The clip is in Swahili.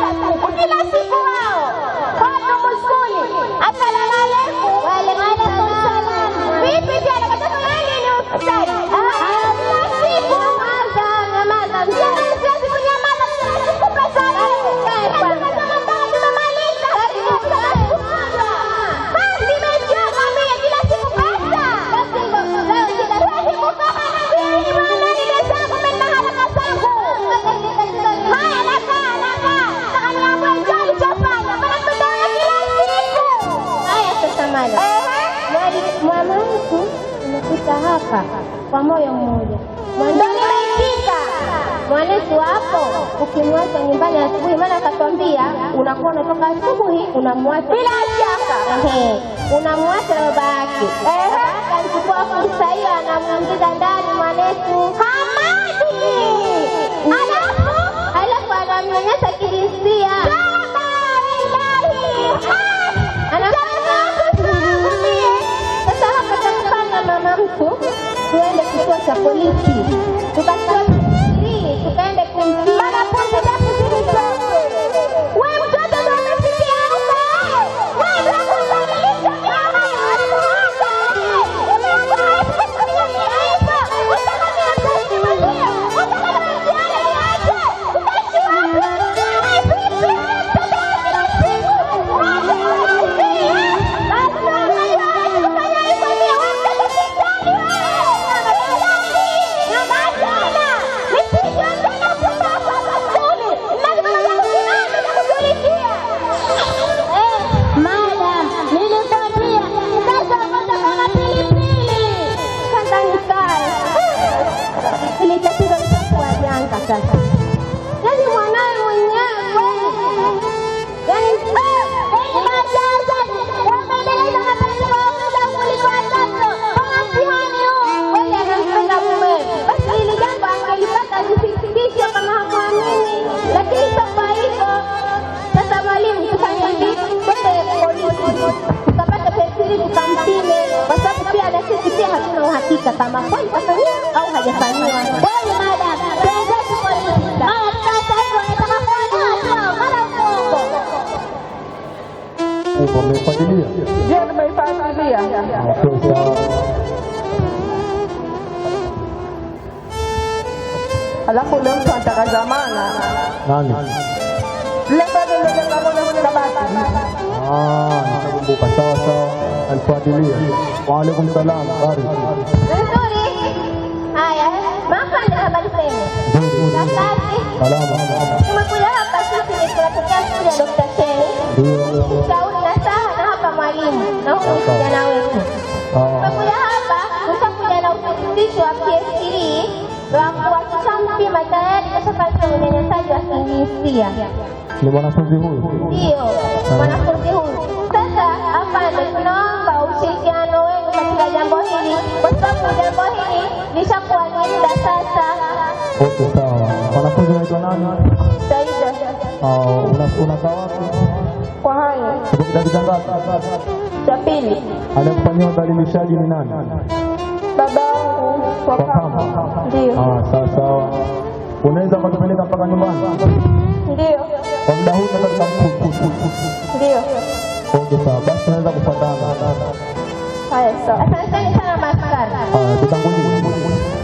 siku, kila siku wao watu muskuli asalamu alaykum wa alaykum salam. Vipi tena kataka nini ni ustadi? Kila siku nyamaza kila siku nyamaza kila siku pesa yako kama mbona tumemaliza basi nimechoka mimi kila siku pesa basi leo kila siku kama nini bwana nimesema mimi na haraka zangu haya nakaa nataka niamue jali chafanya bana tutoe kila siku haya sasa mada mwanangu umekuta hapa kwa moyo mmoja ndio nimeitika mwanetu hapo ukimwacha nyumbani asubuhi maana akatwambia unakuwa unatoka asubuhi unamwacha bila shaka unamwacha baba yake akachukua fursa hiyo anamuingiza ndani mwanetu Hamadi alafu anamnyanyasa kijinsia sasa hapa takufanya mama mtu tuende kituo cha polisi tukaende kumtia bana punde japo zilizote wewe mtoto ndo umefikia huko wewe ndo unamaliza mama yani mwanae mwenyewe yani majaza wameendeleza mapenzi kwa muda kuliko watoto kama mtihani huu kweli anampenda mumewe basi hili jambo angelipata visikisho kama hakuamini lakini sasa hivyo sasa mwalimu tufanye hivi twende polisi tukapata pensili tukampime kwa sababu pia na sisi pia hatuna uhakika kama kweli kafanyiwa au hajafanyiwa kweli madam Umeifuatilia? Ndio nimeifuatilia. Sawa. Alafu leo mtu anataka zamana. Nani? Leo kama na basi. Nakumbuka sawa. Alifuatilia. Wa alaykum salaam. Nzuri. Haya, mama ndio habari zenu. Nafasi. Salama. Tumekuja hapa sisi tunatokea shule ya Dr. Sheni. Shauri na saha na hapa mwalimu na huyu kijana wetu. Tumekuja hapa tutakuja na uthibitisho wa PS3 wa kuhakikisha mpima tayari kashafanya unyanyasaji wa kijinsia. Ni mwanafunzi huyu? Ndio, mwanafunzi huyu. Sasa afande tunaomba ushirikiano wenu katika jambo hili kwa sababu jambo hili lishakuwa ni muda sasa. Okay, sawa. Wanafunzi wanaitwa nani? Saida. Unakaa wapi? Kwa hayo. Dakika ngapi? Cha pili. Anakufanyia udhalilishaji ni nani? Baba wangu kwa kama. Ndio. Sawa. Unaweza kutupeleka mpaka nyumbani? Ndio. Kwa muda huu nataka Ndio. Okay, sawa. Basi tunaweza kufuatana. Haya sawa. Asante sana maskari. Tutangulie.